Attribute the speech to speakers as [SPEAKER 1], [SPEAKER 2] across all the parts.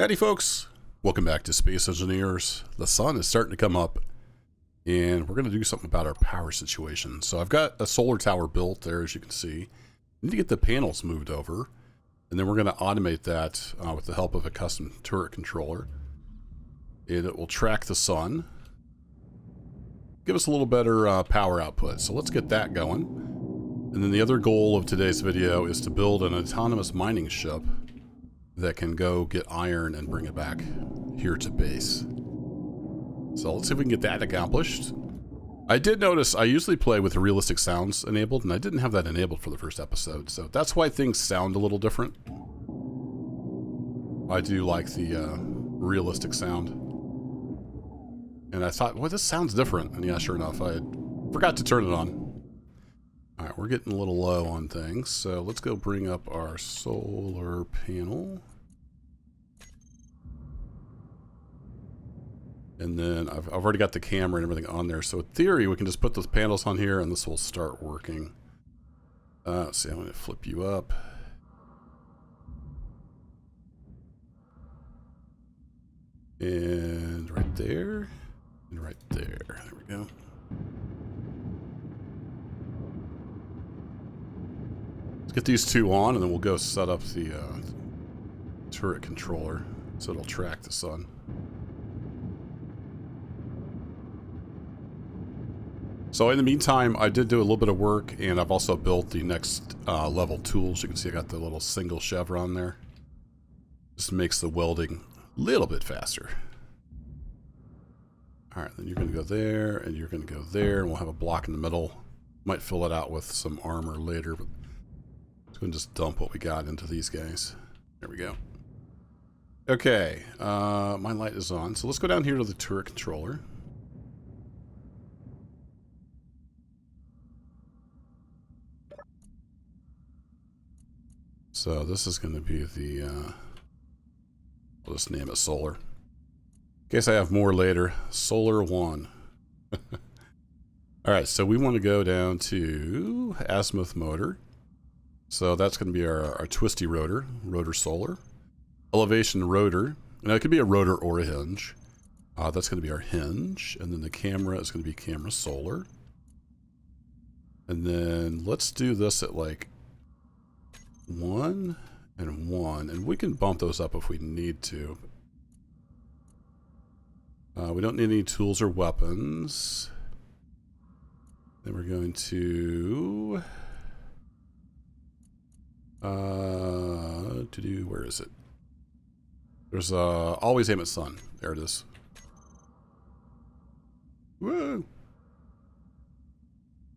[SPEAKER 1] Howdy folks, welcome back to Space Engineers. The sun is starting to come up and we're going to do something about our power situation. So I've got a solar tower built there, as you can see. I need to get the panels moved over, and then we're going to automate that with the help of a custom turret controller. And it will track the sun, give us a little better power output. So let's get that going. And then the other goal of today's video is to build an autonomous mining ship that can go get iron and bring it back here to base. So let's see if we can get that accomplished. I did notice I usually play with realistic sounds enabled, and I didn't have that enabled for the first episode, so that's why things sound a little different. I do like the realistic sound. And I thought, well, this sounds different. And yeah, sure enough, I forgot to turn it on. Alright, we're getting a little low on things, so let's go bring up our solar panel. And then I've already got the camera and everything on there, so in theory we can just put those panels on here and this will start working. Let's see, I'm going to flip you up. And right there, and right there. There we go. Let's get these two on, and then we'll go set up the turret controller so it'll track the sun. So in the meantime, I did do a little bit of work, and I've also built the next level tools. You can see I got the little single chevron there. Just makes the welding a little bit faster. Alright, then you're going to go there, and you're going to go there, and we'll have a block in the middle. Might fill it out with some armor later, but I'm going to just dump what we got into these guys. There we go. Okay, my light is on, so let's go down here to the turret controller. So this is going to be the, I'll just name it solar. In case I have more later, solar 1. Alright, so we want to go down to azimuth motor. So that's going to be our twisty rotor, rotor solar. Elevation rotor. Now it could be a rotor or a hinge. That's going to be our hinge. And then the camera is going to be camera solar. And then let's do this at like 1 and 1, and we can bump those up if we need to. We don't need any tools or weapons. Then we're going to do, where is it? There's always aim at sun. There it is. Woo!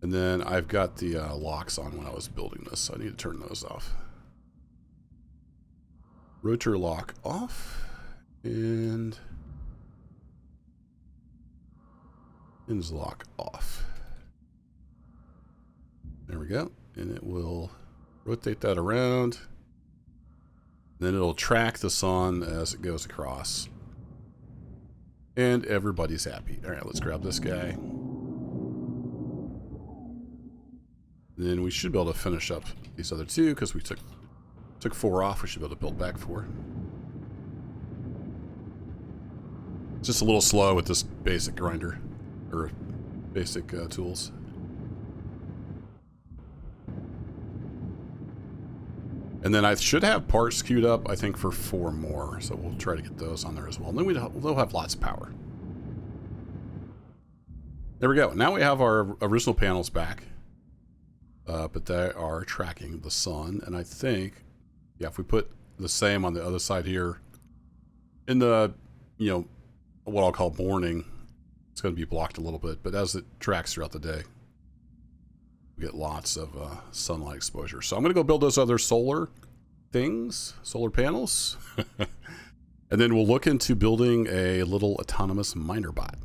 [SPEAKER 1] And then I've got the locks on when I was building this, so I need to turn those off. Rotor lock off, and hinge lock off. There we go, and it will rotate that around. Then it'll track the sun as it goes across. And everybody's happy. All right, let's grab this guy. Then we should be able to finish up these other two because we took 4 off. We should be able to build back 4. It's just a little slow with this basic grinder or basic tools. And then I should have parts queued up, I think, for 4 more. So we'll try to get those on there as well. And then we'll have lots of power. There we go. Now we have our original panels back. But they are tracking the sun, and I think, yeah, if we put the same on the other side here, in the, you know, what I'll call morning, it's going to be blocked a little bit, but as it tracks throughout the day, we get lots of sunlight exposure. So I'm going to go build those other solar things, solar panels, and then we'll look into building a little autonomous miner bot.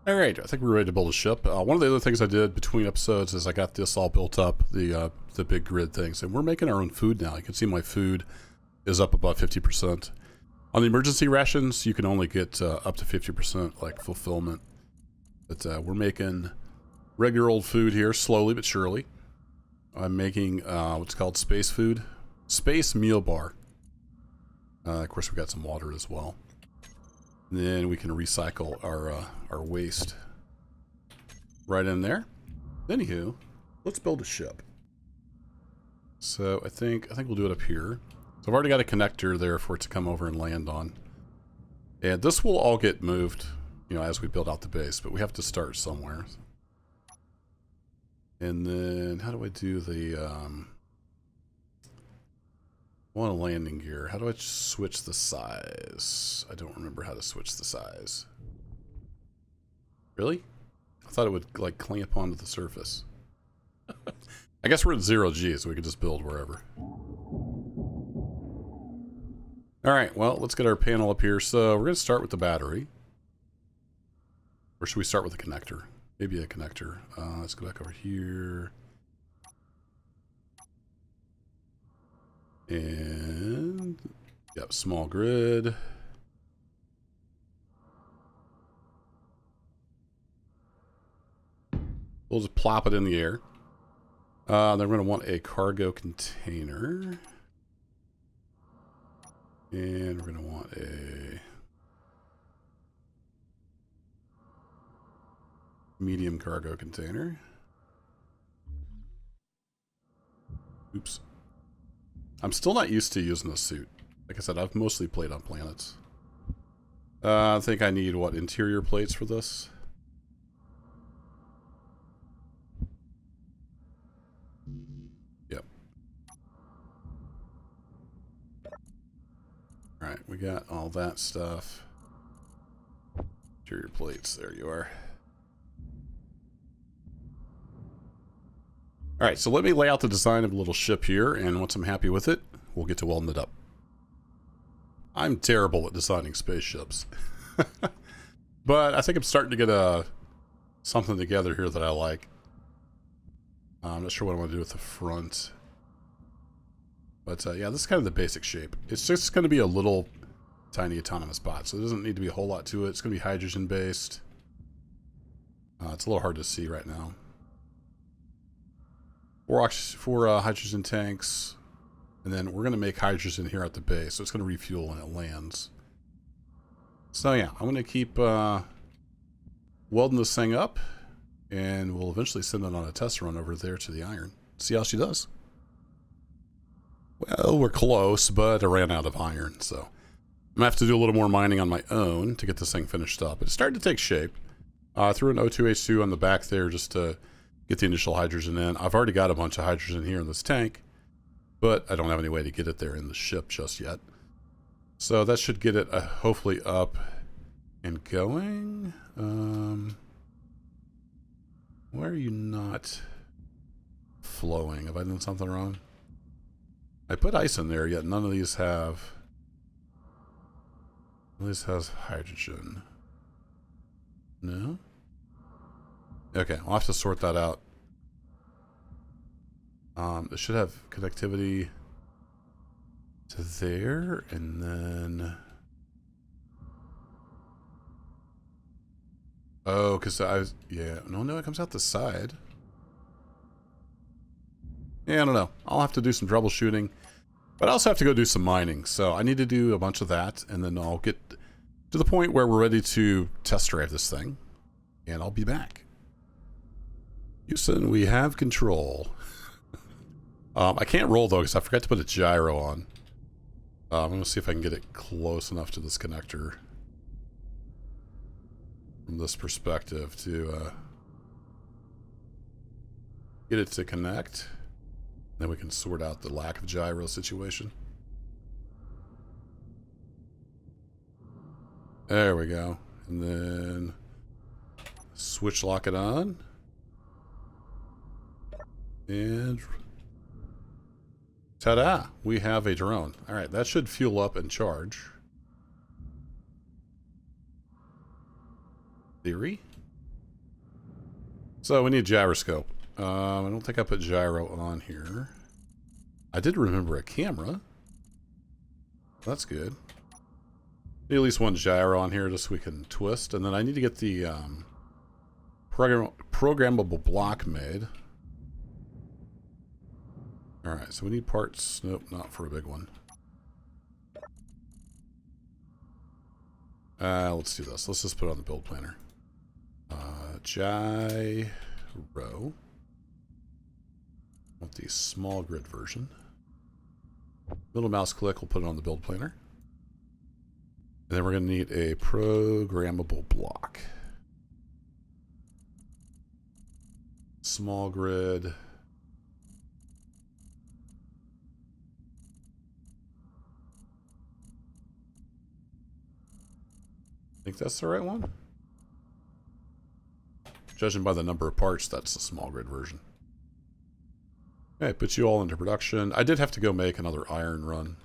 [SPEAKER 1] All right, I think we're ready to build a ship. One of the other things I did between episodes is I got this all built up, the big grid things, and we're making our own food now. You can see my food is up about 50%. On the emergency rations, you can only get up to 50% like fulfillment. But we're making regular old food here, slowly but surely. I'm making what's called space food, space meal bar. Of course, we got some water as well. And then we can recycle our waste right in there. Anywho, let's build a ship. So I think we'll do it up here. So I've already got a connector there for it to come over and land on. And this will all get moved, you know, as we build out the base, but we have to start somewhere. And then how do I do the I want a landing gear. How do I switch the size? I don't remember how to switch the size. Really? I thought it would like clamp onto the surface. I guess we're at 0G, so we can just build wherever. Alright, well, let's get our panel up here. So we're going to start with the battery. Or should we start with the connector? Maybe a connector. Let's go back over here. And, yep, small grid. We'll just plop it in the air. Then we're going to want a cargo container. And we're going to want a medium cargo container. Oops. I'm still not used to using this suit. Like I said, I've mostly played on planets. I think I need, what, interior plates for this? Yep. Alright, we got all that stuff. Interior plates, there you are. Alright, so let me lay out the design of a little ship here, and once I'm happy with it, we'll get to welding it up. I'm terrible at designing spaceships. But I think I'm starting to get something together here that I like. I'm not sure what I want to do with the front. But yeah, this is kind of the basic shape. It's just going to be a little tiny autonomous bot, so there doesn't need to be a whole lot to it. It's going to be hydrogen based. It's a little hard to see right now. Four hydrogen tanks, and then we're going to make hydrogen here at the base, so it's going to refuel when it lands. So yeah, I'm going to keep welding this thing up, and we'll eventually send it on a test run over there to the iron. See how she does. Well, we're close, but I ran out of iron, so I'm going to have to do a little more mining on my own to get this thing finished up. It's starting to take shape. I threw an O2H2 on the back there just to get the initial hydrogen in. I've already got a bunch of hydrogen here in this tank, but I don't have any way to get it there in the ship just yet. So that should get it hopefully up and going. Why are you not flowing? Have I done something wrong? I put ice in there, yet none of these have... This has hydrogen. No? Okay, I'll have to sort that out. It should have connectivity to there, and then... Oh, because I was... Yeah, no, it comes out the side. Yeah, I don't know. I'll have to do some troubleshooting. But I also have to go do some mining, so I need to do a bunch of that, and then I'll get to the point where we're ready to test drive this thing, and I'll be back. Houston, we have control. I can't roll, though, because I forgot to put a gyro on. I'm going to see if I can get it close enough to this connector from this perspective to get it to connect. Then we can sort out the lack of gyro situation. There we go. And then switch lock it on. And ta-da! We have a drone. Alright, that should fuel up and charge. Theory. So we need a gyroscope. I don't think I put gyro on here. I did remember a camera. That's good. Need at least one gyro on here just so we can twist. And then I need to get the programmable block made. Alright, so we need parts. Nope, not for a big one. Let's do this. Let's just put it on the build planner. Gyro. Want the small grid version. Middle mouse click, we'll put it on the build planner. And then we're going to need a programmable block. Small grid. I think that's the right one. Judging by the number of parts, that's the small grid version. Okay, put you all into production. I did have to go make another iron run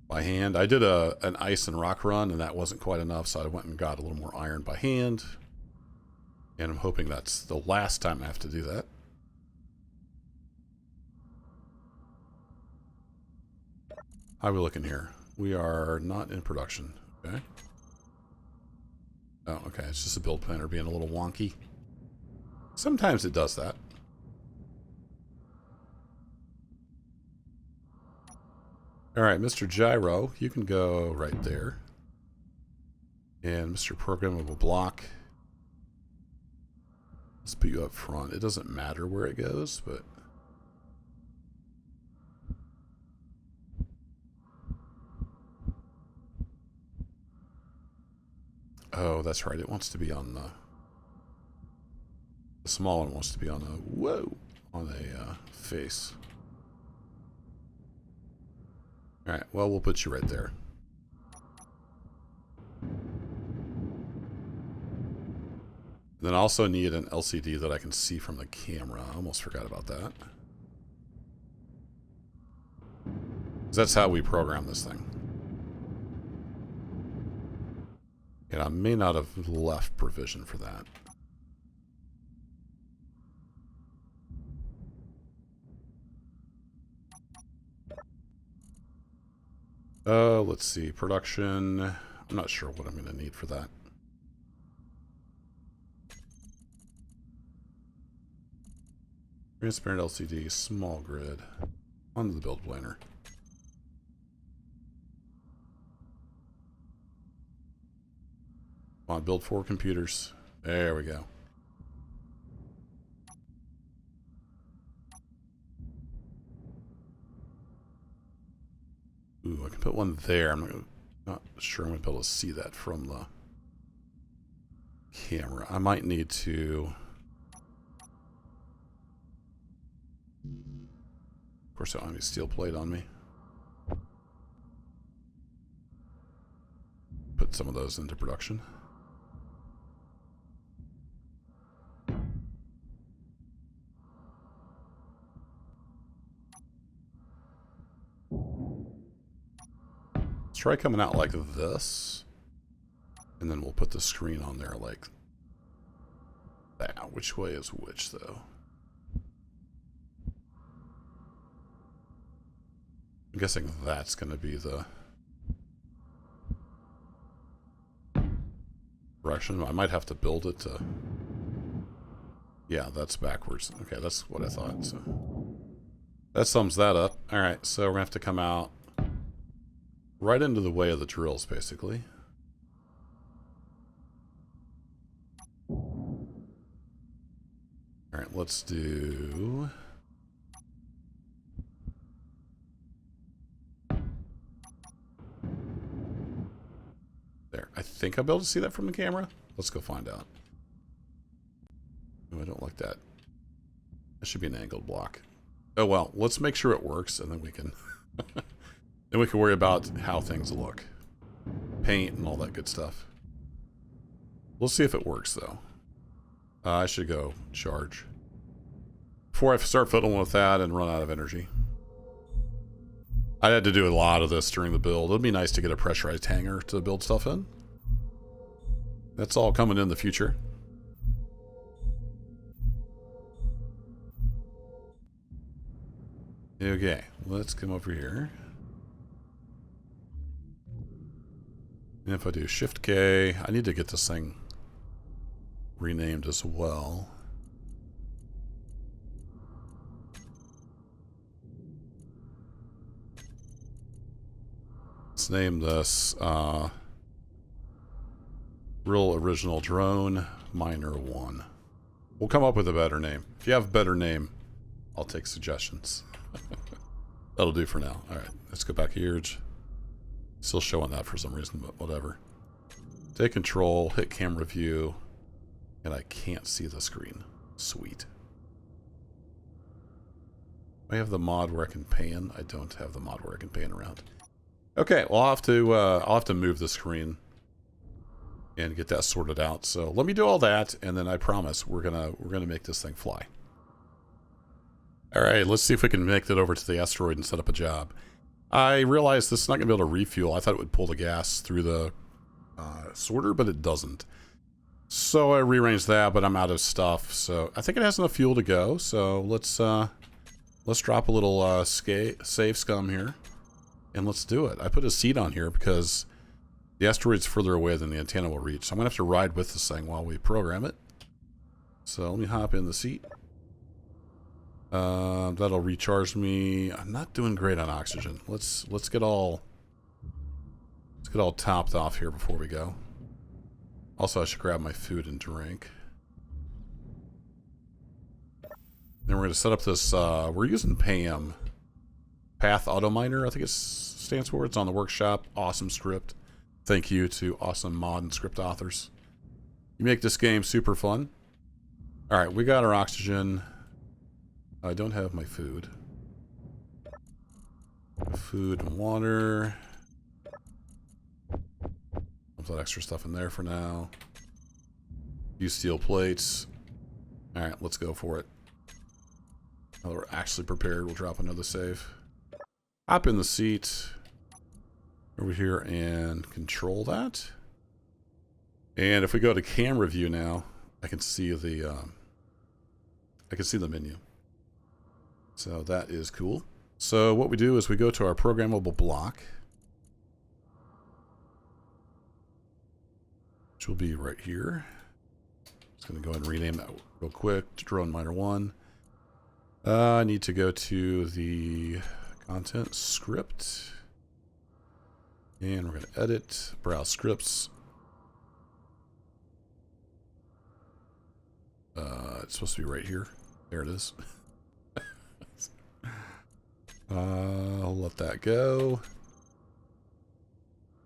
[SPEAKER 1] by hand. I did an ice and rock run, and that wasn't quite enough, so I went and got a little more iron by hand. And I'm hoping that's the last time I have to do that. How are we looking here? We are not in production. Okay. Oh, okay. It's just a build planner being a little wonky. Sometimes it does that. Alright, Mr. Gyro, you can go right there. And Mr. Programmable Block, let's put you up front. It doesn't matter where it goes, but... Oh, that's right. It wants to be on the small one wants to be on a face. Alright, well, we'll put you right there. Then I also need an LCD that I can see from the camera. I almost forgot about that. That's how we program this thing. And I may not have left provision for that. Let's see. Production. I'm not sure what I'm going to need for that. Transparent LCD, small grid, onto the build planner. Come on, build 4 computers. There we go. Ooh, I can put one there. I'm not sure I'm going to be able to see that from the camera. I might need to... Of course, I don't have any steel plate on me. Put some of those into production. Let's try coming out like this. And then we'll put the screen on there like that. Which way is which, though? I'm guessing that's going to be the direction. I might have to build it to... Yeah, that's backwards. Okay, that's what I thought. So that sums that up. Alright, so we're going to have to come out right into the way of the drills, basically. Alright, let's do... There. I think I'll be able to see that from the camera. Let's go find out. Oh, I don't like that. That should be an angled block. Oh well, let's make sure it works, and then we can then we can worry about how things look. Paint and all that good stuff. We'll see if it works, though. I should go charge before I start fiddling with that and run out of energy. I had to do a lot of this during the build. It'd be nice to get a pressurized hangar to build stuff in. That's all coming in the future. Okay, let's come over here. And if I do Shift K, I need to get this thing renamed as well. Let's name this Real original drone miner 1. We'll come up with a better name. If you have a better name, I'll take suggestions. That'll do for now. Alright, let's go back here. Still showing that for some reason, but whatever. Take control, hit camera view, and I can't see the screen. Sweet. I have the mod where I can pan. I don't have the mod where I can pan around. Okay, well I'll have to move the screen and get that sorted out. So let me do all that, and then I promise we're gonna make this thing fly. All right, let's see if we can make that over to the asteroid and set up a job. I realized this is not gonna be able to refuel. I thought it would pull the gas through the sorter, but it doesn't. So I rearranged that, but I'm out of stuff. So I think it has enough fuel to go. So let's drop a little save scum here, and let's do it. I put a seat on here because the asteroid's further away than the antenna will reach. So I'm gonna have to ride with this thing while we program it. So let me hop in the seat. That'll recharge me. I'm not doing great on oxygen. Let's get all topped off here before we go. Also, I should grab my food and drink. Then we're going to set up this, we're using PAM, Path Auto Miner, I think it stands for. It's on the workshop. Awesome script. Thank you to awesome mod and script authors. You make this game super fun. Alright, we got our oxygen. I don't have my food. Food and water. Put that extra stuff in there for now. Use steel plates. Alright, let's go for it. Now that we're actually prepared, we'll drop another save. Hop in the seat over here and control that. And if we go to camera view now, I can see the menu. So that is cool. So what we do is we go to our programmable block, which will be right here. Just going to go ahead and rename that real quick to Drone Miner 1. I need to go to the content script. And we're going to edit, browse scripts. It's supposed to be right here. There it is. I'll let that go.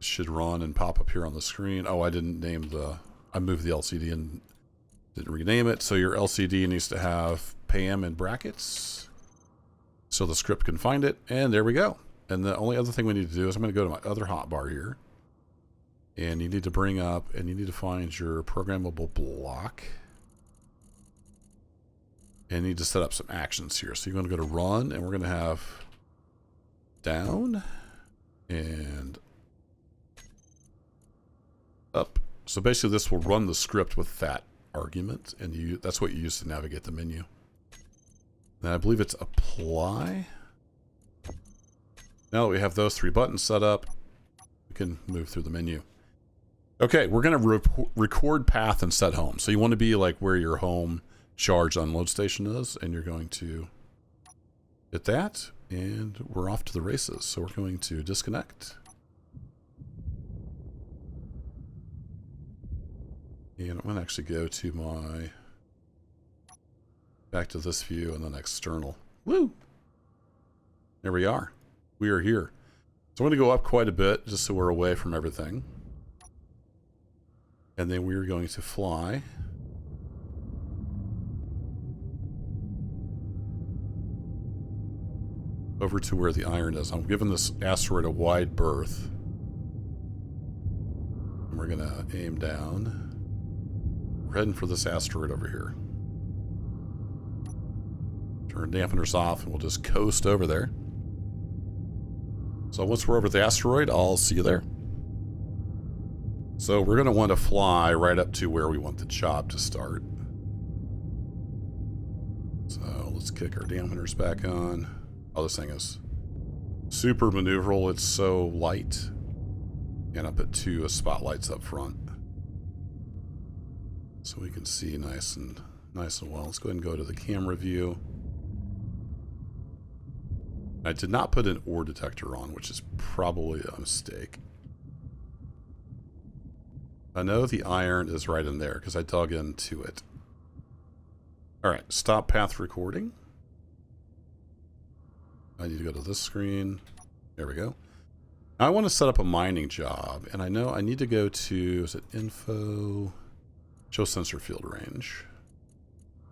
[SPEAKER 1] Should run and pop up here on the screen. Oh, I didn't name I moved the LCD and didn't rename it. So your LCD needs to have PAM in brackets so the script can find it. And there we go. And the only other thing we need to do is I'm going to go to my other hotbar here. And you need to bring up and you need to find your programmable block. And you need to set up some actions here. So you're going to go to run and we're going to have down and up. So basically this will run the script with that argument, and that's what you use to navigate the menu. And I believe it's apply. Now that we have those three buttons set up, we can move through the menu. Okay, we're going to record path and set home. So you want to be like where your home charge unload station is, and you're going to hit that, and we're off to the races. So we're going to disconnect. And I'm going to actually go to back to this view and then external. Woo! There we are. We are here. So I'm going to go up quite a bit just so we're away from everything. And then we're going to fly over to where the iron is. I'm giving this asteroid a wide berth. And we're going to aim down. We're heading for this asteroid over here. Turn dampeners off and we'll just coast over there. So once we're over the asteroid, I'll see you there. So we're going to want to fly right up to where we want the job to start. So let's kick our dampeners back on. Oh, this thing is super maneuverable. It's so light. And I put two spotlights up front, so we can see nice and well. Let's go ahead and go to the camera view. I did not put an ore detector on, which is probably a mistake. I know the iron is right in there because I dug into it. All right, stop path recording. I need to go to this screen. There we go. Now I want to set up a mining job, and I know I need to go to, is it info? Show sensor field range.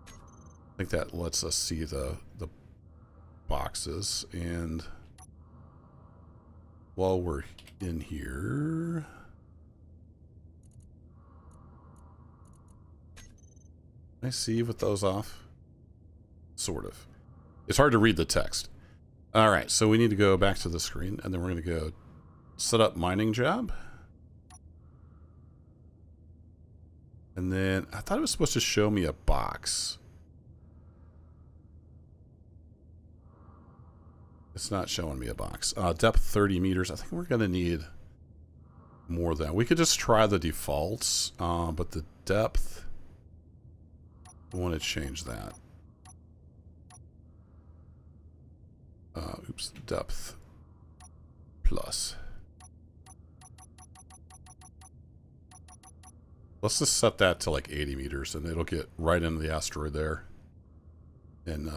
[SPEAKER 1] I think that lets us see the boxes, and while we're in here, can I see with those off? Sort of. It's hard to read the text. All right, so we need to go back to the screen, and then we're going to go set up mining job. And then I thought it was supposed to show me a box. It's not showing me a box. Depth 30 meters. I think we're going to need more than that. We could just try the defaults, but the depth, I want to change that. Oops, depth plus. Let's just set that to like 80 meters, and it'll get right into the asteroid there. And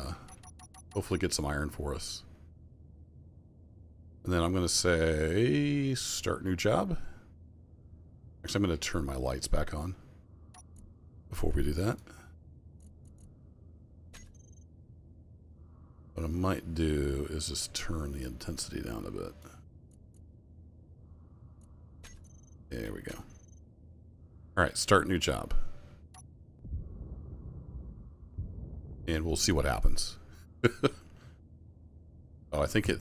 [SPEAKER 1] hopefully get some iron for us. And then I'm going to say start new job. Actually, I'm going to turn my lights back on before we do that. What I might do is just turn the intensity down a bit. There we go. All right, start new job. And we'll see what happens. Oh, I think it...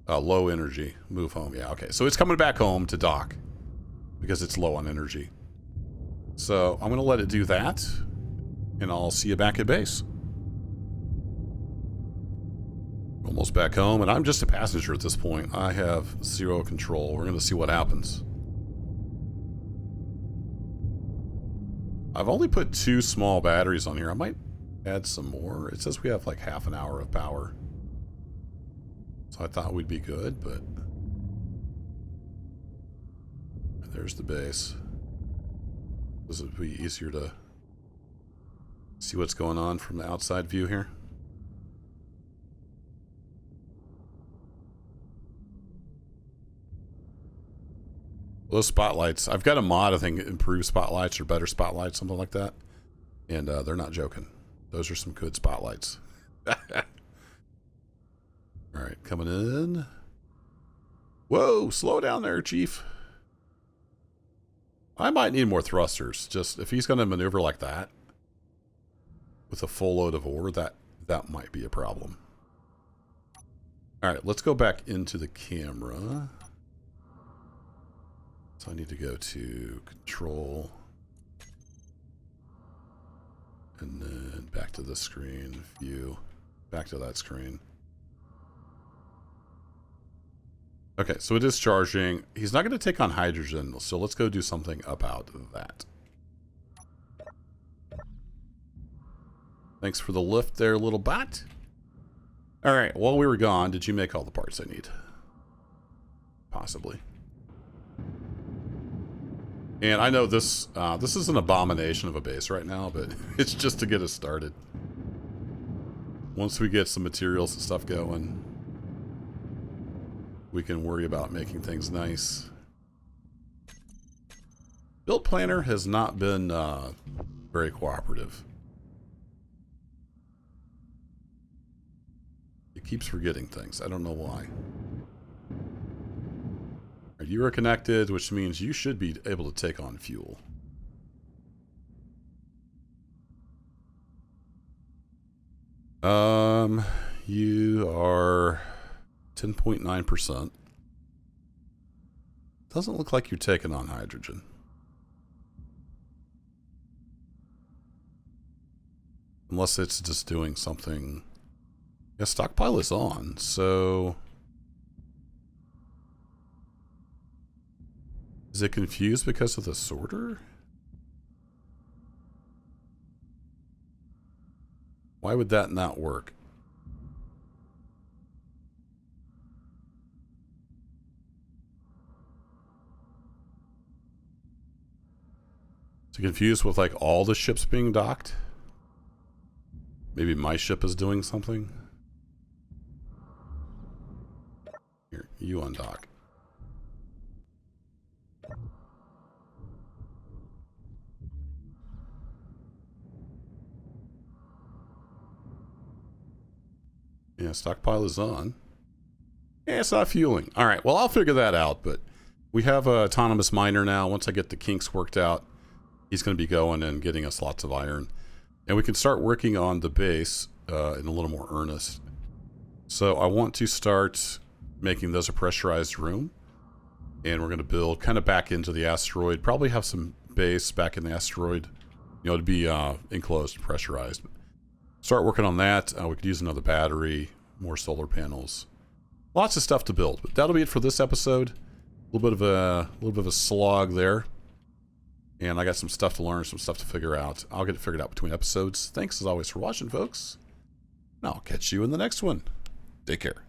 [SPEAKER 1] low energy. Move home. Yeah, okay. So it's coming back home to dock because it's low on energy. So I'm going to let it do that, and I'll see you back at base. Almost back home, and I'm just a passenger at this point. I have zero control. We're going to see what happens. I've only put 2 small batteries on here. I might add some more. It says we have like half an hour of power. So I thought we'd be good, but... There's the base. This would be easier to see what's going on from the outside view here. Those spotlights, I've got a mod, I think, improved spotlights or better spotlights, something like that. And they're not joking. Those are some good spotlights. Alright, coming in. Whoa, slow down there, Chief. I might need more thrusters. Just, if he's going to maneuver like that, with a full load of ore, that might be a problem. Alright, let's go back into the camera. So I need to go to control, and then back to the screen, view, back to that screen. Okay, so it is charging. He's not going to take on hydrogen, so let's go do something about that. Thanks for the lift there, little bot. All right, while we were gone, did you make all the parts I need? Possibly. And I know this this is an abomination of a base right now, but it's just to get us started. Once we get some materials and stuff going, we can worry about making things nice. Build Planner has not been very cooperative. It keeps forgetting things. I don't know why. You are connected, which means you should be able to take on fuel. You are 10.9%. Doesn't look like you're taking on hydrogen. Unless it's just doing something. Yeah, stockpile is on, so... Is it confused because of the sorter? Why would that not work? To confuse with like all the ships being docked. Maybe my ship is doing something. Here, you undock. Yeah, stockpile is on. Yeah, it's not fueling. All right, well, I'll figure that out, but we have a autonomous miner now. Once I get the kinks worked out, he's going to be going and getting us lots of iron. And we can start working on the base in a little more earnest. So I want to start making this a pressurized room. And we're going to build kind of back into the asteroid. Probably have some base back in the asteroid, you know, to be enclosed and pressurized. Start working on that. We could use another battery, more solar panels. Lots of stuff to build. But that'll be it for this episode. A little bit of a slog there. And I got some stuff to learn, some stuff to figure out. I'll get it figured out between episodes. Thanks as always for watching, folks. And I'll catch you in the next one. Take care.